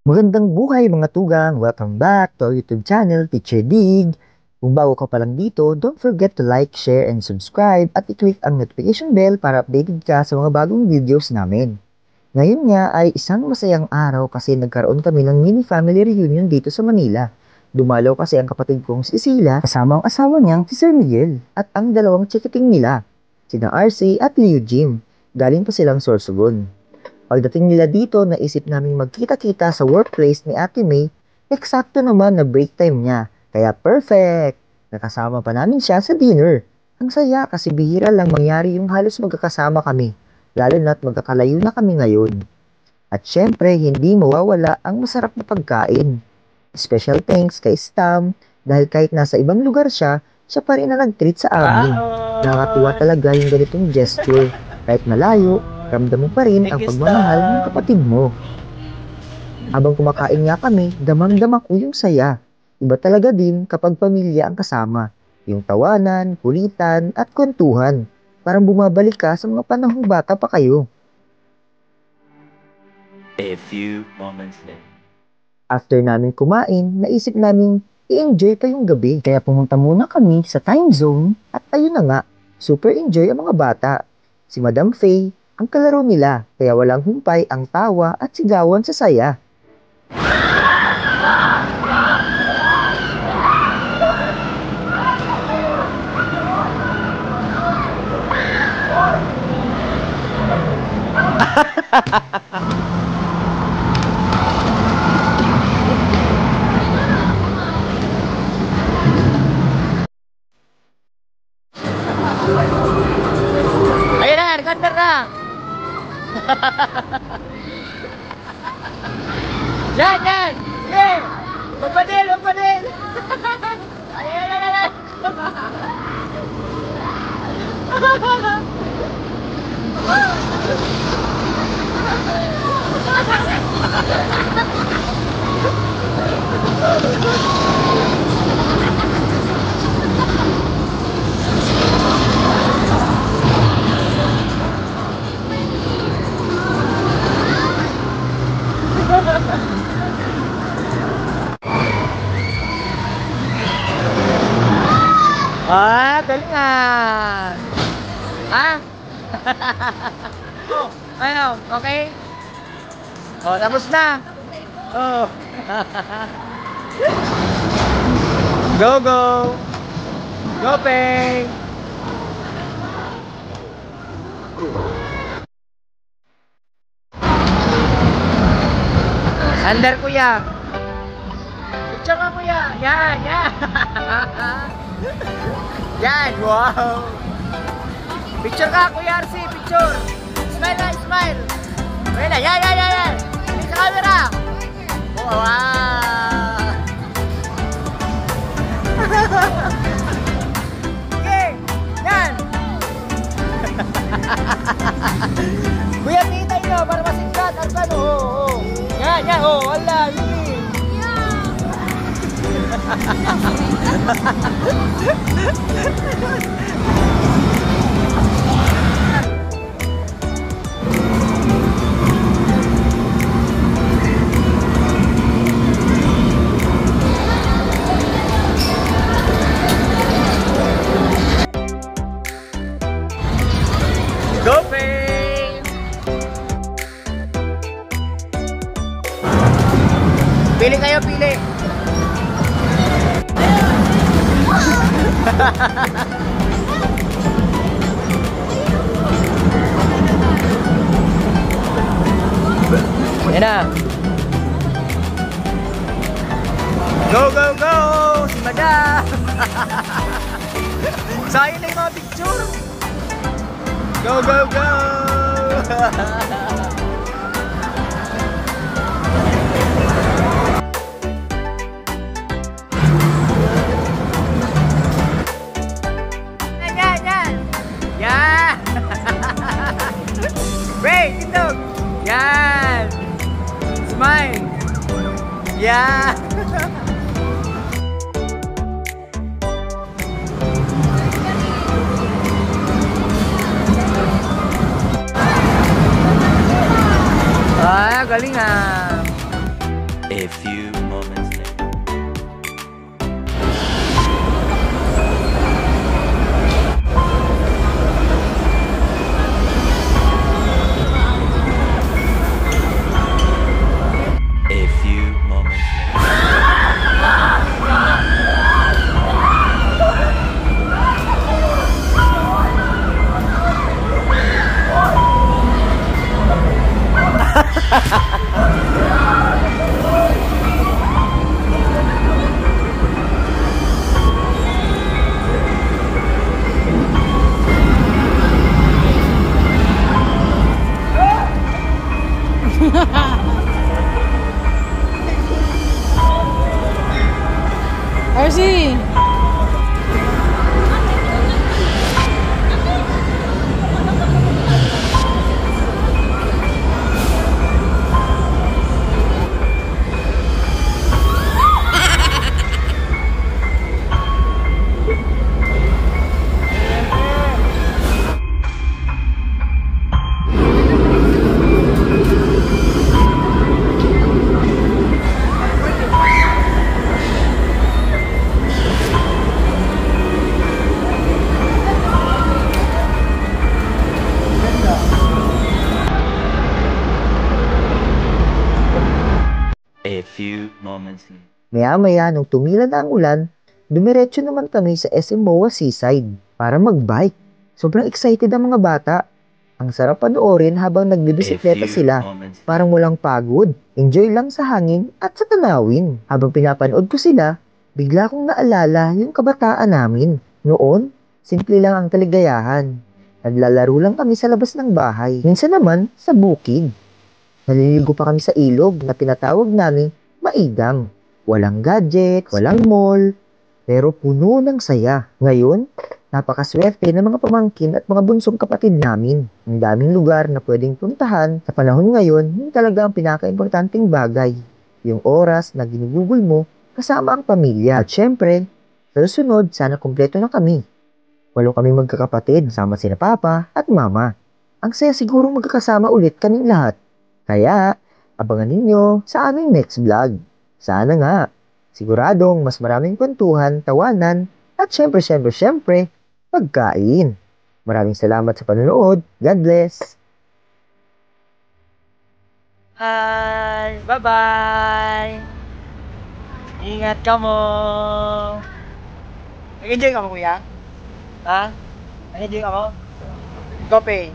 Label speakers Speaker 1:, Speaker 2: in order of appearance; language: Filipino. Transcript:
Speaker 1: Magandang buhay mga tugang! Welcome back to our YouTube channel, Teacher Dig. Kung bago ka pa lang dito, don't forget to like, share, and subscribe at i-click ang notification bell para updated ka sa mga bagong videos namin. Ngayon nga ay isang masayang araw kasi nagkaroon kami ng mini family reunion dito sa Manila. Dumalaw kasi ang kapatid kong si Sheila kasama ang asawa niyang si Sir Miguel at ang dalawang chikiting nila, sina RC at Leo Jim. Galing pa silang Sorsogon. Pagdating nila dito, naisip naming magkita-kita sa workplace ni Ate May, eksakto naman na break time niya. Kaya perfect! Nakasama pa namin siya sa dinner. Ang saya kasi bihira lang mangyari yung halos magkakasama kami, lalo na't magkakalayo na kami ngayon. At syempre, hindi mawawala ang masarap na pagkain. Special thanks kay Stam, dahil kahit nasa ibang lugar siya, siya pa rin ang nag-treat sa amin. Nakakatuwa talaga yung ganitong gesture. Kahit malayo, ramdam mo pa rin ang pagmamahal ng kapatid mo. Habang kumakain nga kami, damang-dama ko yung saya. Iba talaga din kapag pamilya ang kasama. Yung tawanan, kulitan, at kwentuhan. Parang bumabalik ka sa mga panahong bata pa kayo.
Speaker 2: A few moments later.
Speaker 1: After namin kumain, naisip namin i-enjoy pa yung gabi. Kaya pumunta muna kami sa time zone at ayun na nga, super enjoy ang mga bata. Si Madam Faye, ang kalaro nila, kaya walang humpay ang tawa at sigawan sa saya.
Speaker 3: Ayan na, nagandar na! Yan, yan! Yeah! Magpadil, magpadil! Ayan na, ayan! Ah, galingan! Ah? Oh, ano, okay? Oh, tapos na! Oh! Go, go! Go, Peng! Under, kuya! Picture ka, kuya! Yan, yan! Yan, wow! Picture ka, Kuya RC, picture! Smile na, smile! Ayan na, yan, yan, yan, yan! Tingin sa camera! Oh, wow! Okay, yan! Kuya, tingin tayo para masigkat, Arpan, oh, oh! Yan, yan, oh, wala, hindi! Go, Faye! Pili kayo, pili! Yan na! Go, go, go! Si Madam! Sayang na yung mga picture! Go, go, go! Yan, yan! Yan! Ray, tindog! Yan! Smile! Yan! galing ah.
Speaker 2: A few moments later. A few moments later.
Speaker 4: RC!
Speaker 2: A few moments later.
Speaker 1: Maya-maya nung tumila na ang ulan, dumiretso naman kami sa SM MOA Seaside para mag-bike. Sobrang excited ang mga bata. Ang sarap panoorin habang nagbibisikleta
Speaker 2: A few
Speaker 1: sila.
Speaker 2: moments later.
Speaker 1: Parang walang pagod. Enjoy lang sa hangin at sa tanawin. Habang pinapanood ko sila, bigla kong naalala yung kabataan namin. Noon, simple lang ang kaligayahan. Naglalaro lang kami sa labas ng bahay. Minsan naman, sa bukid. Naliligo pa kami sa ilog na tinatawag namin maigang. Walang gadget, walang mall, pero puno ng saya. Ngayon, napakaswerte ng mga pamangkin at mga bunsong kapatid namin. Ang daming lugar na pwedeng puntahan. Sa panahon ngayon, yun talaga ang pinaka-importanting bagay. Yung oras na ginugugol mo kasama ang pamilya. At syempre, sa susunod, sana kumpleto na kami. 8 kami magkakapatid, sama sina papa at mama. Ang saya siguro magkakasama ulit kaming lahat. Kaya, abangan ninyo sa aming next vlog. Sana nga, siguradong mas maraming kwentuhan, tawanan, at syempre, pagkain. Maraming salamat sa panonood. God bless!
Speaker 3: Hi! Bye-bye! Ingat ka mo! Nag-enjoy ka mo, kuya? Ha? Nag-enjoy ka mo? Kope!